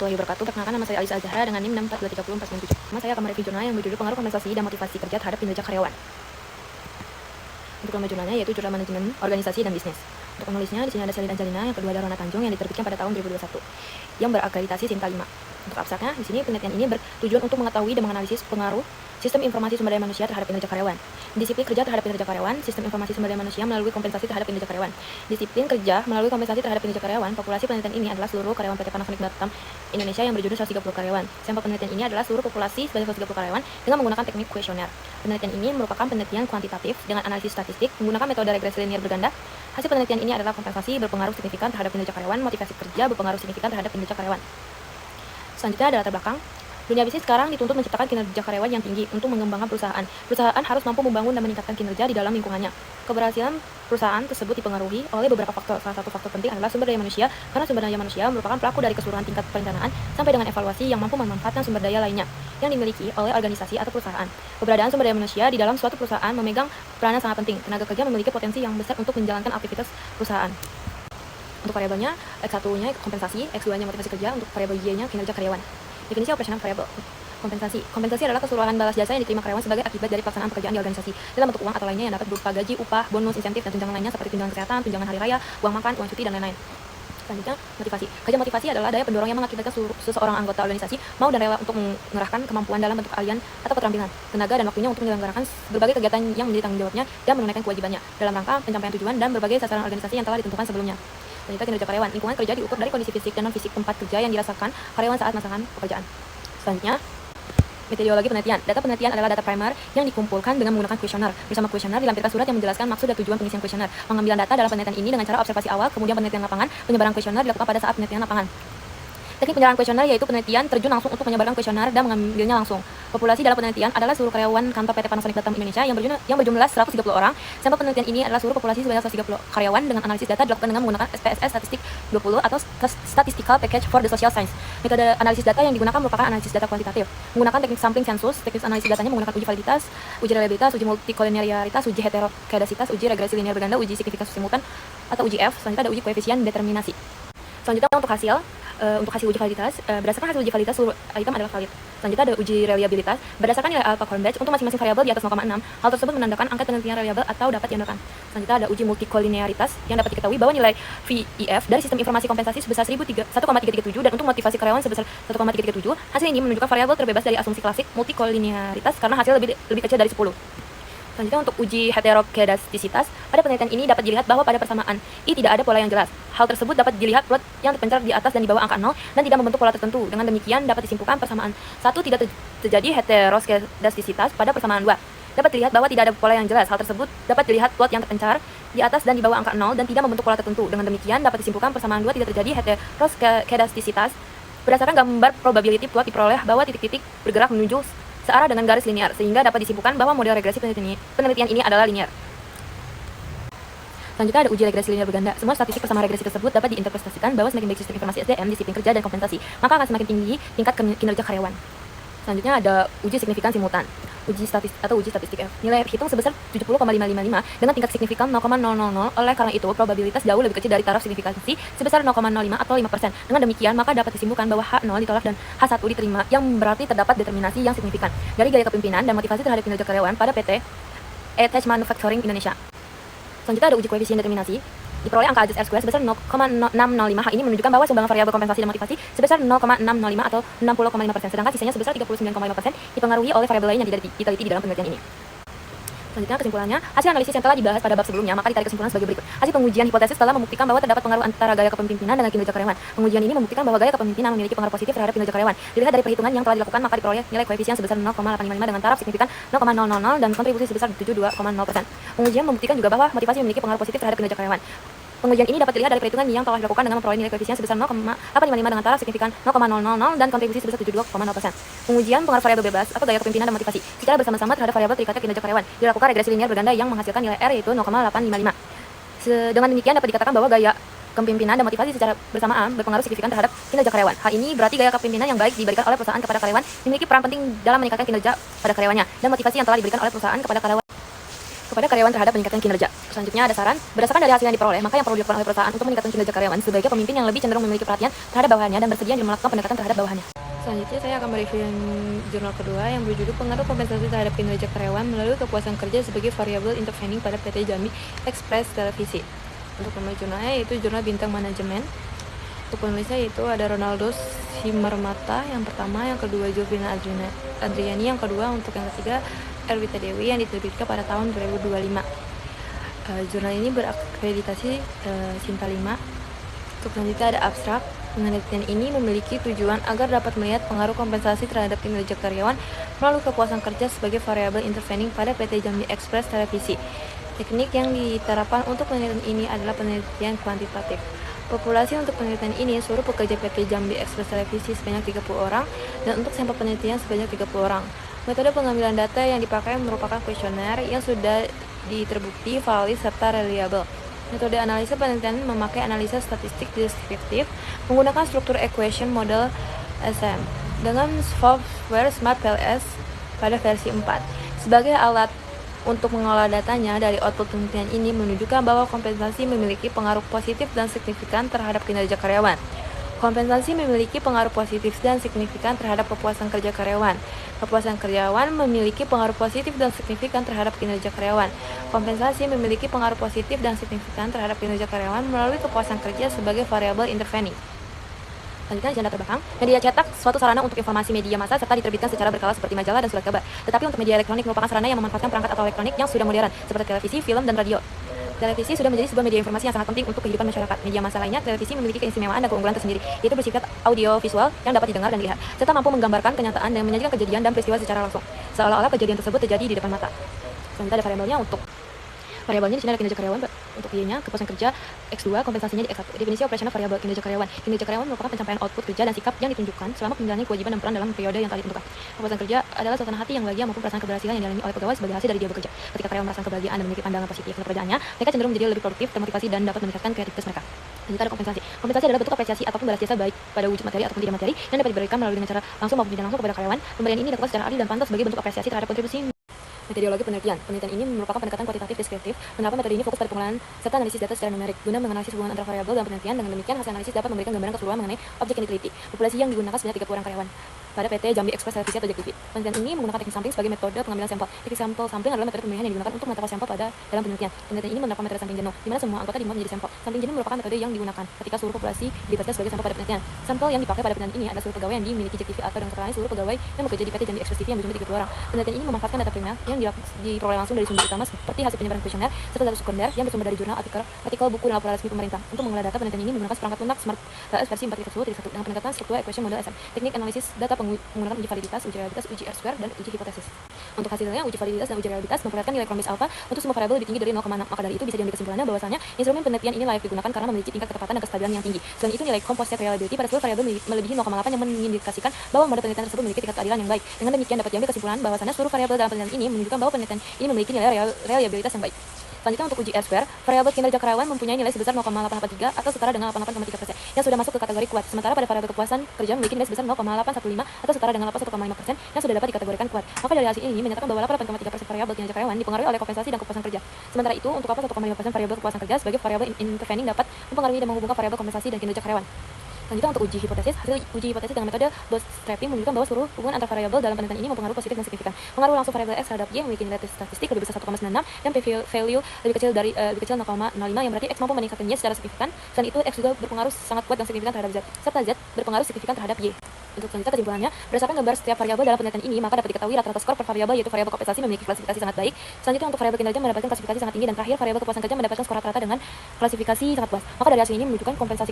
warahmatullahi wabarakatuh. Perkenalkan, nama saya Alisa Azhara dengan NIM 6423047. Nama saya akan mereview jurnal yang berjudul Pengaruh Kompensasi dan Motivasi Kerja Terhadap Kinerja Karyawan. Untuk nama jurnalnya yaitu Jurnal Manajemen Organisasi dan Bisnis. Untuk penulisnya di sini ada Selly dan Jalina, yang kedua ada Rona Tanjung yang diterbitkan pada tahun 2021 yang berakreditasi Sinta 5. Untuk abstraknya, di sini penelitian ini bertujuan untuk mengetahui dan menganalisis pengaruh sistem informasi sumber daya manusia terhadap kinerja karyawan. Disiplin kerja terhadap kinerja karyawan, sistem informasi sumber daya manusia melalui kompensasi terhadap kinerja karyawan. Disiplin kerja melalui kompensasi terhadap kinerja karyawan. Populasi penelitian ini adalah seluruh karyawan PT Panasonic Batam Indonesia yang berjumlah 130 karyawan. Sampel penelitian ini adalah seluruh populasi sebanyak 130 karyawan dengan menggunakan teknik kuesioner. Penelitian ini merupakan penelitian kuantitatif dengan analisis statistik menggunakan metode regresi linear berganda. Hasil penelitian ini adalah kompensasi berpengaruh signifikan terhadap kinerja karyawan, motivasi kerja berpengaruh signifikan terhadap kinerja karyawan. Selanjutnya ada latar belakang. Dunia bisnis sekarang dituntut menciptakan kinerja karyawan yang tinggi untuk mengembangkan perusahaan. Perusahaan harus mampu membangun dan meningkatkan kinerja di dalam lingkungannya. Keberhasilan perusahaan tersebut dipengaruhi oleh beberapa faktor. Salah satu faktor penting adalah sumber daya manusia, karena sumber daya manusia merupakan pelaku dari keseluruhan tingkat perencanaan sampai dengan evaluasi yang mampu memanfaatkan sumber daya lainnya yang dimiliki oleh organisasi atau perusahaan. Keberadaan sumber daya manusia di dalam suatu perusahaan memegang peranan sangat penting. Tenaga kerja memiliki potensi yang besar untuk menjalankan aktivitas perusahaan. Untuk variabelnya, X1-nya kompensasi, X2-nya motivasi kerja, untuk variabel Y-nya kinerja karyawan. Definisi operasional variabel. Kompensasi. Kompensasi adalah keseluruhan balas jasa yang diterima karyawan sebagai akibat dari pelaksanaan pekerjaan di organisasi dalam bentuk uang atau lainnya yang dapat berupa gaji, upah, bonus, insentif, dan tunjangan lainnya seperti tunjangan kesehatan, tunjangan hari raya, uang makan, uang cuti, dan lain-lain. Selanjutnya, motivasi. Kerja motivasi adalah daya pendorong yang mengakibatkan seseorang anggota organisasi mau dan rela untuk mengerahkan kemampuan dalam bentuk keahlian atau keterampilan, tenaga, dan waktunya untuk menyelenggarakan berbagai kegiatan yang menjadi tanggung jawabnya dan menunaikan kewajibannya dalam rangka pencapaian tujuan dan berbagai sasaran organisasi yang telah ditentukan sebelumnya. Selanjutnya, kinerja karyawan. Lingkungan kerja diukur dari kondisi fisik dan non-fisik tempat kerja yang dirasakan karyawan saat melaksanakan pekerjaan. Selanjutnya, metodologi penelitian. Data penelitian adalah data primer yang dikumpulkan dengan menggunakan kuesioner. Bersama kuesioner dilampirkan surat yang menjelaskan maksud dan tujuan pengisian kuesioner. Pengambilan data dalam penelitian ini dengan cara observasi awal, kemudian penelitian lapangan. Penyebaran kuesioner dilakukan pada saat penelitian lapangan. Teknik penyerahan kuesioner yaitu penelitian terjun langsung untuk menyebarkan kuesioner dan mengambilnya langsung. Populasi dalam penelitian adalah seluruh karyawan kantor PT Panasonic Batam Indonesia yang berjumlah 130 orang. Sampel penelitian ini adalah seluruh populasi sebanyak 130 karyawan dengan analisis data dilakukan dengan menggunakan SPSS Statistik 20 atau Statistical Package for the Social Science. Metode analisis data yang digunakan merupakan analisis data kuantitatif. Menggunakan teknik sampling sensus, teknik analisis datanya menggunakan uji validitas, uji reliabilitas, uji multikolinearitas, uji heterokedasitas, uji regresi linear berganda, uji signifikasi simultan atau uji F. Selanjutnya ada uji koefisien determinasi. Selanjutnya untuk hasil uji validitas, berdasarkan hasil uji validitas seluruh item adalah valid. Selanjutnya ada uji reliabilitas, berdasarkan nilai Alpha-Horn Batch untuk masing-masing variabel di atas 0,6. Hal tersebut menandakan angka penelitian reliable atau dapat diandalkan. Selanjutnya ada uji multikolinearitas yang dapat diketahui bahwa nilai VEF dari sistem informasi kompensasi sebesar 1,337 dan untuk motivasi karyawan sebesar 1,337. Hasil ini menunjukkan variabel terbebas dari asumsi klasik multikolinearitas karena hasil lebih kecil dari 10. Selanjutnya untuk uji heterokedastisitas, pada penelitian ini dapat dilihat bahwa pada persamaan I tidak ada pola yang jelas. Hal tersebut dapat dilihat plot yang terpencar di atas dan di bawah angka 0 dan tidak membentuk pola tertentu. Dengan demikian dapat disimpulkan persamaan 1 tidak terjadi heterokedastisitas pada persamaan 2. Dapat dilihat bahwa tidak ada pola yang jelas. Hal tersebut dapat dilihat plot yang terpencar di atas dan di bawah angka 0 dan tidak membentuk pola tertentu. Dengan demikian dapat disimpulkan persamaan 2 tidak terjadi heterokedastisitas. Berdasarkan gambar probability plot diperoleh bahwa titik-titik bergerak menuju searah dengan garis linear, sehingga dapat disimpulkan bahwa model regresi penelitian ini adalah linear. Selanjutnya ada uji regresi linear berganda. Semua statistik persamaan regresi tersebut dapat diinterpretasikan bahwa semakin baik sistem informasi SDM, disiplin kerja, dan kompensasi, maka akan semakin tinggi tingkat kinerja karyawan. Selanjutnya ada uji signifikan simultan, uji statistik F. Nilai hitung sebesar 70,555 dengan tingkat signifikan 0,000. Oleh karena itu, probabilitas jauh lebih kecil dari taraf signifikansi sebesar 0,05 atau 5%. Dengan demikian, maka dapat disimpulkan bahwa H0 ditolak dan H1 diterima, yang berarti terdapat determinasi yang signifikan dari gaya kepemimpinan dan motivasi terhadap kinerja karyawan pada PT ETH Manufacturing Indonesia. Selanjutnya ada uji koefisien determinasi. Diperoleh angka ajas R2 sebesar 0,605. Hal ini menunjukkan bahwa sumbangan variabel kompensasi dan motivasi sebesar 0,605 atau 60,5%, sedangkan sisanya sebesar 39,5% dipengaruhi oleh variabel lain yang diteliti di dalam penelitian ini. Selanjutnya kesimpulannya, hasil analisis yang telah dibahas pada bab sebelumnya, maka ditarik kesimpulan sebagai berikut. Hasil pengujian hipotesis telah membuktikan bahwa terdapat pengaruh antara gaya kepemimpinan dengan kinerja karyawan. Pengujian ini membuktikan bahwa gaya kepemimpinan memiliki pengaruh positif terhadap kinerja karyawan. Dilihat dari perhitungan yang telah dilakukan, maka diperoleh nilai koefisien sebesar 0,855 dengan taraf signifikan 0,000 dan kontribusi sebesar 72,0%. Pengujian membuktikan juga bahwa motivasi memiliki pengaruh positif terhadap kinerja karyawan. Pengujian ini dapat dilihat dari perhitungan yang telah dilakukan dengan memperoleh nilai koefisien sebesar 0,855 dengan taraf signifikan 0,000 dan kontribusi sebesar 72,0%. Pengujian pengaruh variabel bebas atau gaya kepemimpinan dan motivasi secara bersama-sama terhadap variabel terikatnya kinerja karyawan dilakukan regresi linear berganda yang menghasilkan nilai R yaitu 0,855. Dengan demikian dapat dikatakan bahwa gaya kepemimpinan dan motivasi secara bersamaan berpengaruh signifikan terhadap kinerja karyawan. Hal ini berarti gaya kepemimpinan yang baik diberikan oleh perusahaan kepada karyawan memiliki peran penting dalam meningkatkan kinerja pada karyawannya, dan motivasi yang telah diberikan oleh perusahaan kepada karyawan kepada karyawan terhadap peningkatan kinerja. Selanjutnya ada saran, berdasarkan dari hasil yang diperoleh, maka yang perlu dilakukan oleh perusahaan untuk meningkatkan kinerja karyawan sebagai pemimpin yang lebih cenderung memiliki perhatian terhadap bawahannya dan bersedia melakukan pendekatan terhadap bawahannya. Selanjutnya saya akan mereview jurnal kedua yang berjudul pengaruh kompensasi terhadap kinerja karyawan melalui kepuasan kerja sebagai variabel intervening pada PT Jambi Express Televisi. Untuk penulis jurnalnya yaitu jurnal Bintang Manajemen. Untuk penulisnya yaitu ada Ronaldo Simarmata yang pertama, yang kedua Jovina Adriani, yang kedua, untuk yang ketiga Erwita Dewi yang diterbitkan pada tahun 2025. Jurnal ini berakreditasi Sinta 5. Untuk selanjutnya ada abstrak. Penelitian ini memiliki tujuan agar dapat melihat pengaruh kompensasi terhadap kinerja karyawan melalui kepuasan kerja sebagai variabel intervening pada PT Jambi Express Televisi. Teknik yang diterapkan untuk penelitian ini adalah penelitian kuantitatif. Populasi untuk penelitian ini seluruh pekerja PT Jambi Express Televisi sebanyak 30 orang dan untuk sampel penelitian sebanyak 30 orang. Metode pengambilan data yang dipakai merupakan kuesioner yang sudah terbukti valid serta reliable. Metode analisa penelitian memakai analisa statistik deskriptif menggunakan struktur equation model SM dengan software Smart PLS pada versi 4. Sebagai alat untuk mengolah datanya dari output penelitian ini menunjukkan bahwa kompensasi memiliki pengaruh positif dan signifikan terhadap kinerja karyawan. Kompensasi memiliki pengaruh positif dan signifikan terhadap kepuasan kerja karyawan. Kepuasan karyawan memiliki pengaruh positif dan signifikan terhadap kinerja karyawan. Kompensasi memiliki pengaruh positif dan signifikan terhadap kinerja karyawan melalui kepuasan kerja sebagai variabel intervening. Selanjutnya di data belakang, media cetak suatu sarana untuk informasi media massa serta diterbitkan secara berkala seperti majalah dan surat kabar. Tetapi untuk media elektronik merupakan sarana yang memanfaatkan perangkat atau elektronik yang sudah modern seperti televisi, film, dan radio. Televisi sudah menjadi sebuah media informasi yang sangat penting untuk kehidupan masyarakat. Media massa lainnya, televisi memiliki keistimewaan dan keunggulan tersendiri, yaitu bersifat audio visual yang dapat didengar dan dilihat, serta mampu menggambarkan kenyataan dan menyajikan kejadian dan peristiwa secara langsung, seolah-olah kejadian tersebut terjadi di depan mata. Selanjutnya ada variabelnya. Untuk variabelnya di sini ada kinerja karyawan. Untuk Y-nya kepuasan kerja, X2 kompensasinya di X1. Definisi operasional variabel kinerja karyawan. Kinerja karyawan merupakan pencapaian output kerja dan sikap yang ditunjukkan selama menjalani kewajiban dan peran dalam periode yang telah ditentukan. Kepuasan kerja adalah suasana hati yang bahagia maupun perasaan keberhasilan yang dialami oleh pegawai sebagai hasil dari dia bekerja. Ketika karyawan merasakan kebahagiaan dan memiliki pandangan positif terhadap pekerjaannya, mereka cenderung menjadi lebih produktif, termotivasi, dan dapat meningkatkan kreativitas mereka. Selanjutnya ada kompensasi. Kompensasi adalah bentuk apresiasi ataupun balas jasa baik pada wujud materi ataupun tidak materi yang dapat diberikan melalui dengan cara langsung maupun tidak langsung kepada karyawan. Pemberian ini dilakukan secara adil dan pantas sebagai bentuk apresiasi terhadap kontribusi. Metodologi penelitian. Penelitian ini merupakan pendekatan kuantitatif deskriptif. Penerapan metode ini fokus pada pengolahan serta analisis data secara numerik guna menganalisis hubungan antara variabel dalam penelitian. Dengan demikian, hasil analisis dapat memberikan gambaran keseluruhan mengenai objek yang diteliti. Populasi yang digunakan sebanyak 30 orang karyawan pada PT Jambi Express Televisi atau JEK-TV. Penelitian ini menggunakan teknik sampling sebagai metode pengambilan sampel. Teknik sampel sampling adalah metode pemilihan yang digunakan untuk menetapkan sampel pada dalam penelitian. Penelitian ini menerapkan metode sampling jenuh, di mana semua anggota dimuat menjadi sampel. Sampling jenuh merupakan metode yang digunakan ketika seluruh populasi dilibatkan sebagai sampel pada penelitian. Sampel yang dipakai pada penelitian ini adalah seluruh pegawai yang dimiliki JEK-TV atau dengan kata lain seluruh pegawai yang bekerja di PT Jambi Express TV yang berjumlah 30 orang. Penelitian ini memanfaatkan data primer yang diperoleh langsung dari sumber utama seperti hasil penyebaran kuesioner serta data sekunder yang bersumber dari jurnal, artikel, buku, dan laporan resmi pemerintah. Untuk mengolah data, penelitian ini menggunakan perangkat lunak Smart PLS versi 4.10.1 dengan pendekatan struktur equation model SM. Teknik analisis data menggunakan uji validitas, uji reliabilitas, uji R-square, dan uji hipotesis. Untuk hasilnya, uji validitas dan uji reliabilitas memperlihatkan nilai Cronbase alpha untuk semua variabel lebih tinggi dari 0,6. Maka dari itu bisa diambil kesimpulannya bahwasanya instrumen penelitian ini layak digunakan karena memiliki tingkat ketepatan dan kestabilan yang tinggi. Selain itu, nilai composite reliability pada seluruh variabel melebihi 0,8 yang mengindikasikan bahwa model penelitian tersebut memiliki tingkat keadilan yang baik. Dengan demikian dapat diambil kesimpulan bahwasanya seluruh variabel dalam penelitian ini menunjukkan bahwa penelitian ini memiliki nilai reliabilitas yang baik. Selanjutnya untuk uji R-square, variabel kinerja karyawan mempunyai nilai sebesar 0,883 atau setara dengan 88,3% yang sudah masuk ke kategori kuat. Sementara pada variabel kepuasan kerja memiliki nilai sebesar 0,815 atau setara dengan 81,5% yang sudah dapat dikategorikan kuat. Maka dari hasil ini menyatakan bahwa 88,3% variabel kinerja karyawan dipengaruhi oleh kompensasi dan kepuasan kerja. Sementara itu untuk 1,5% variabel kepuasan kerja sebagai variabel intervening dapat mempengaruhi dan menghubungkan variabel kompensasi dan kinerja karyawan. Selanjutnya untuk uji hipotesis, hasil uji hipotesis dengan metode bootstrapping menunjukkan bahwa seluruh hubungan antar variabel dalam penelitian ini mempengaruhi positif dan signifikan. Pengaruh langsung variabel X terhadap Y memiliki nilai statistik lebih besar 1,96 dan p-value lebih kecil 0,05 yang berarti X mampu meningkatkan Y secara signifikan. Selain itu X juga berpengaruh sangat kuat dan signifikan terhadap Z, serta Z berpengaruh signifikan terhadap Y. Untuk selanjutnya kesimpulannya, berdasarkan gambar setiap variabel dalam penelitian ini, maka dapat diketahui rata-rata skor per variabel yaitu variabel kompensasi memiliki klasifikasi sangat baik. Selanjutnya untuk variabel kinerja mendapatkan klasifikasi sangat tinggi dan terakhir variabel kepuasan kerja mendapatkan skor rata-rata dengan klasifikasi sangat puas. Maka dari hasil ini menunjukkan kompensasi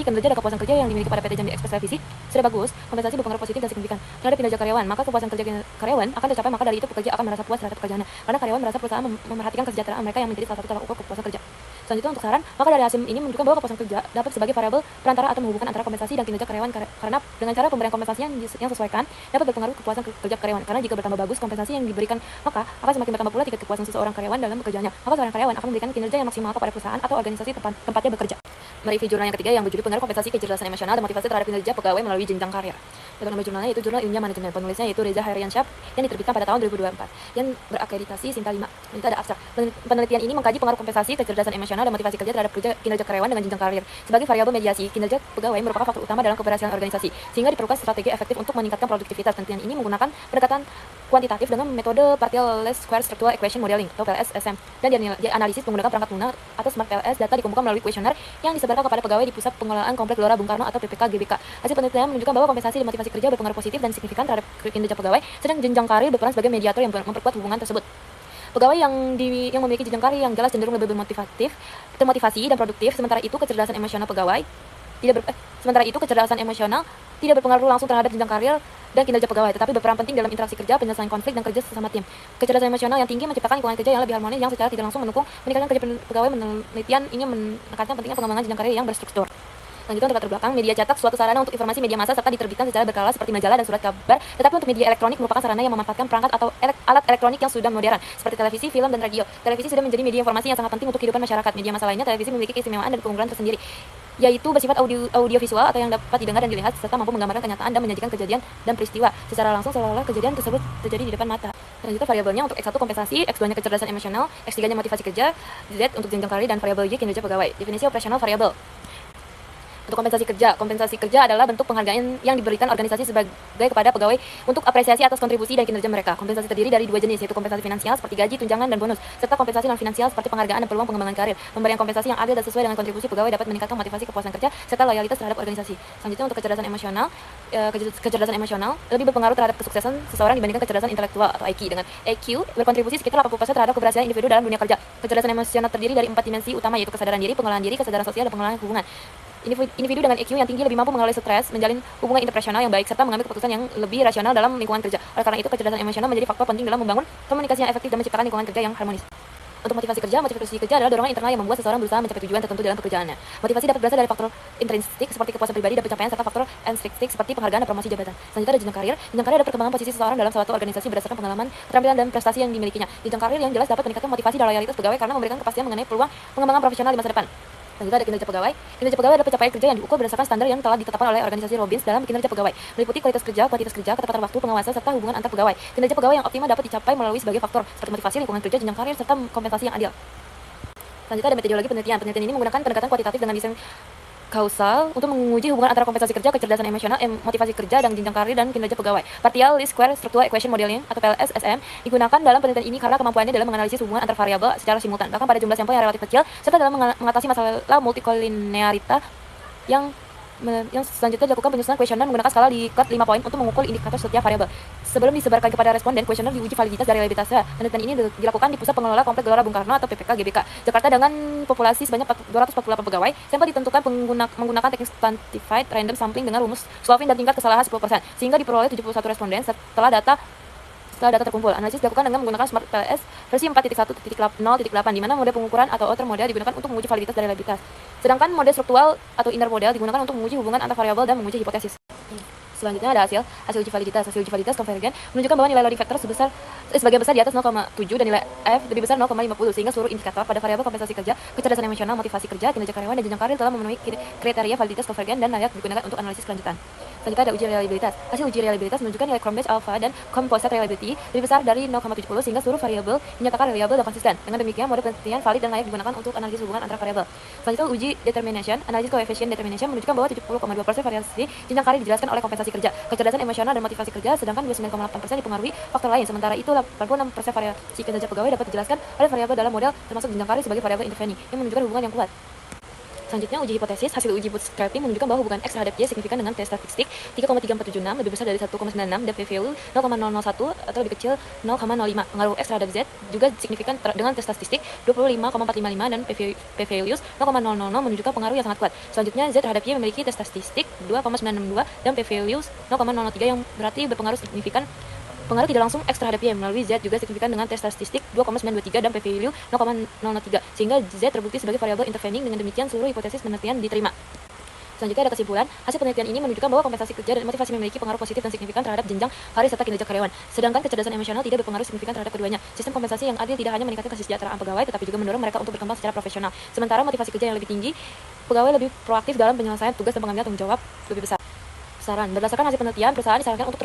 kinerja dan kepuasan kerja yang dimiliki pada PT Jambi Express Televisi sudah bagus. Kompensasi berpengaruh positif dan signifikan terhadap kinerja karyawan. Maka kepuasan kerja karyawan akan tercapai, maka dari itu pekerja akan merasa puas terhadap pekerjaannya. Karena karyawan merasa perusahaan memerhatikan kesejahteraan mereka yang menjadi salah satu tolak ukur kepuasan kerja. Selanjutnya untuk saran, maka dari hasil ini menunjukkan bahwa kepuasan kerja dapat sebagai variabel perantara atau menghubungkan antara kompensasi dan kinerja karyawan karena dengan cara pemberian kompensasi yang sesuaikan dapat berpengaruh kepuasan kerja karyawan. Karena jika bertambah bagus kompensasi yang diberikan, maka akan semakin bertambah pula tingkat kepuasan seseorang karyawan dalam bekerjanya. Maka seorang karyawan akan memberikan kinerja yang maksimal kepada perusahaan atau organisasi tempatnya bekerja. Mereview jurnal yang ketiga yang berjudul pengaruh kompensasi kecerdasan emosional dan motivasi terhadap kinerja pegawai melalui jenjang karir. Untuk nama jurnalnya yaitu Jurnal Ilmiah Manajemen. Penulisnya yaitu Reza Hairiansyah yang diterbitkan pada tahun 2024 yang berakreditasi Sinta 5. Itu ada abstrak. Penelitian ini mengkaji pengaruh kompensasi, kecerdasan emosional, dan motivasi kerja terhadap kinerja karyawan dengan jenjang karir. Sebagai variabel mediasi, kinerja pegawai merupakan faktor utama dalam keberhasilan organisasi, sehingga diperlukan strategi efektif untuk meningkatkan produktivitas. Penelitian ini menggunakan pendekatan kuantitatif dengan metode Partial Square Structural Equation Modeling atau PLS-SM, dan dianalisis menggunakan perangkat lunak atau Smart PLS. Data dikumpulkan melalui kuesioner yang disebarkan kepada pegawai di Pusat Pengelolaan Komplek Gelora Bung Karno atau PPK GBK. Hasil penelitian menunjukkan bahwa kompensasi dan motivasi kerja berpengaruh positif dan signifikan terhadap kinerja pegawai, sedang jenjang karir berperan sebagai mediator yang memperkuat hubungan tersebut. Pegawai yang memiliki jenjang karir yang jelas cenderung lebih termotivasi dan produktif, sementara itu kecerdasan emosional tidak berpengaruh langsung terhadap jenjang karir dan kinerja pegawai, tetapi berperan penting dalam interaksi kerja, penyelesaian konflik, dan kerja sesama tim. Kecerdasan emosional yang tinggi menciptakan lingkungan kerja yang lebih harmonis yang secara tidak langsung mendukung meningkatkan kerja pegawai. Penelitian ini menekankan pentingnya pengembangan jenjang karir yang berstruktur. Selanjutnya untuk latar belakang, media cetak suatu sarana untuk informasi media massa serta diterbitkan secara berkala seperti majalah dan surat kabar, tetapi untuk media elektronik merupakan sarana yang memanfaatkan perangkat atau alat elektronik yang sudah modern, seperti televisi, film, dan radio. Televisi sudah menjadi media informasi yang sangat penting untuk kehidupan masyarakat. Media massa lainnya, televisi memiliki keistimewaan dan keunggulan tersendiri, yaitu bersifat audiovisual atau yang dapat didengar dan dilihat, serta mampu menggambarkan kenyataan dan menyajikan kejadian dan peristiwa secara langsung seolah-olah kejadian tersebut terjadi di depan mata. Selanjutnya variabelnya untuk X1 kompensasi, X2-nya kecerdasan emosional, X3-nya motivasi kerja, Z untuk jenjang karir, dan variabel Y kinerja pegawai. Definisi operasional variabel. Untuk kompensasi kerja adalah bentuk penghargaan yang diberikan organisasi kepada pegawai untuk apresiasi atas kontribusi dan kinerja mereka. Kompensasi terdiri dari dua jenis, yaitu kompensasi finansial seperti gaji, tunjangan, dan bonus, serta kompensasi non finansial seperti penghargaan dan peluang pengembangan karir. Pemberian kompensasi yang adil dan sesuai dengan kontribusi pegawai dapat meningkatkan motivasi kepuasan kerja serta loyalitas terhadap organisasi. Selanjutnya untuk kecerdasan emosional lebih berpengaruh terhadap kesuksesan seseorang dibandingkan kecerdasan intelektual atau IQ. Dengan IQ berkontribusi sekitar 80% terhadap keberhasilan individu dalam dunia kerja. Kecerdasan emosional terdiri dari 4 dimensi utama, yaitu kesadaran diri, pengelolaan diri, kesadaran sosial, dan pengelolaan hubungan. Individu dengan IQ yang tinggi lebih mampu mengelola stres, menjalin hubungan interpersonal yang baik, serta mengambil keputusan yang lebih rasional dalam lingkungan kerja. Oleh karena itu, kecerdasan emosional menjadi faktor penting dalam membangun komunikasi yang efektif dan menciptakan lingkungan kerja yang harmonis. Untuk motivasi kerja adalah dorongan internal yang membuat seseorang berusaha mencapai tujuan tertentu dalam pekerjaannya. Motivasi dapat berasal dari faktor intrinsik seperti kepuasan pribadi dan pencapaian, serta faktor ekstrinsik seperti penghargaan dan promosi jabatan. Selanjutnya ada jenjang karir. Jenjang karir adalah perkembangan posisi seseorang dalam suatu organisasi berdasarkan pengalaman, keterampilan, dan prestasi yang dimilikinya. Jenjang karir yang jelas dapat meningkatkan motivasi dan loyalitas pegawai karena memberikan kepastian mengenai peluang pengembangan profesional di masa depan. Selanjutnya ada kinerja pegawai. Kinerja pegawai adalah pencapaian kerja yang diukur berdasarkan standar yang telah ditetapkan oleh organisasi Robbins dalam kinerja pegawai, meliputi kualitas kerja, kuantitas kerja, ketepatan waktu, pengawasan, serta hubungan antar pegawai. Kinerja pegawai yang optimal dapat dicapai melalui sebagai faktor seperti motivasi, lingkungan kerja, jenjang karir, serta kompensasi yang adil. Selanjutnya ada metodologi penelitian. Penelitian ini menggunakan pendekatan kuantitatif dengan desain kausal untuk menguji hubungan antara kompensasi kerja, kecerdasan emosional, motivasi kerja, dan jenjang karir dan kinerja pegawai. Partial Square Structural Equation Modeling atau PLS-SM digunakan dalam penelitian ini karena kemampuannya dalam menganalisis hubungan antar variabel secara simultan, bahkan pada jumlah sampel yang relatif kecil, serta dalam mengatasi masalah multikolinearita yang selanjutnya dilakukan penyusunan kuesioner menggunakan skala Likert 5 poin untuk mengukur indikator setiap variabel. Sebelum disebarkan kepada responden, kuesioner diuji validitas dari reliabilitasnya. Penelitian ini dilakukan di Pusat Pengelola Komplek Gelora Bung Karno atau PPK GBK, Jakarta dengan populasi sebanyak 248 pegawai. Sampel ditentukan menggunakan teknik quantified random sampling dengan rumus Slovin dan tingkat kesalahan 10%, sehingga diperoleh 71 responden setelah data terkumpul. Analisis dilakukan dengan menggunakan Smart PLS versi 4.1.0.8, di mana mode pengukuran atau outer model digunakan untuk menguji validitas dari reliabilitas. Sedangkan mode struktural atau inner model digunakan untuk menguji hubungan antar variabel dan menguji hipotesis. Selanjutnya ada hasil uji validitas. Hasil uji validitas konvergen menunjukkan bahwa nilai loading factor sebagian besar di atas 0,7 dan nilai F lebih besar 0,50, sehingga seluruh indikator pada variabel kompensasi kerja, kecerdasan emosional, motivasi kerja, kinerja karyawan, dan jenjang karir telah memenuhi kriteria validitas konvergen dan layak digunakan untuk analisis kelanjutan. Selanjutnya ada uji reliabilitas. Hasil uji reliabilitas menunjukkan nilai Cronbach alpha dan composite reliability lebih besar dari 0,70, sehingga seluruh variabel dinyatakan reliable dan konsisten. Dengan demikian, mode penelitian valid dan layak digunakan untuk analisis hubungan antara variabel. Selanjutnya uji determination. Analisis coefficient determination menunjukkan bahwa 70,2% variasi jenjang karir dijelaskan oleh kompensasi kerja, kecerdasan emosional, dan motivasi kerja, sedangkan 29,8% dipengaruhi faktor lain. Sementara itu 86% variasi kinerja pegawai dapat dijelaskan oleh variabel dalam model termasuk jenjang karir sebagai variabel intervening yang menunjukkan hubungan yang kuat. Selanjutnya uji hipotesis. Hasil uji bootstrapping menunjukkan bahwa hubungan X terhadap Y signifikan dengan tes statistik 3,3476 lebih besar dari 1,96 dan p-value 0,001 atau lebih kecil 0,05. Pengaruh X terhadap Z juga signifikan dengan tes statistik 25,455 dan p-values 0,000 menunjukkan pengaruh yang sangat kuat. Selanjutnya Z terhadap Y memiliki tes statistik 2,962 dan p-values 0,003 yang berarti berpengaruh signifikan. Pengaruh tidak langsung X terhadap Y melalui Z juga signifikan dengan tes statistik 2,923 dan p-value 0,003, sehingga Z terbukti sebagai variabel intervening. Dengan demikian seluruh hipotesis penelitian diterima. Selanjutnya ada kesimpulan. Hasil penelitian ini menunjukkan bahwa kompensasi kerja dan motivasi memiliki pengaruh positif dan signifikan terhadap jenjang karir serta kinerja karyawan. Sedangkan kecerdasan emosional tidak berpengaruh signifikan terhadap keduanya. Sistem kompensasi yang adil tidak hanya meningkatkan kesejahteraan pegawai, tetapi juga mendorong mereka untuk berkembang secara profesional. Sementara motivasi kerja yang lebih tinggi, pegawai lebih proaktif dalam penyelesaian tugas dan pengambilan tanggung jawab lebih besar. Saran, berdasarkan hasil penelitian, perusahaan disarankan untuk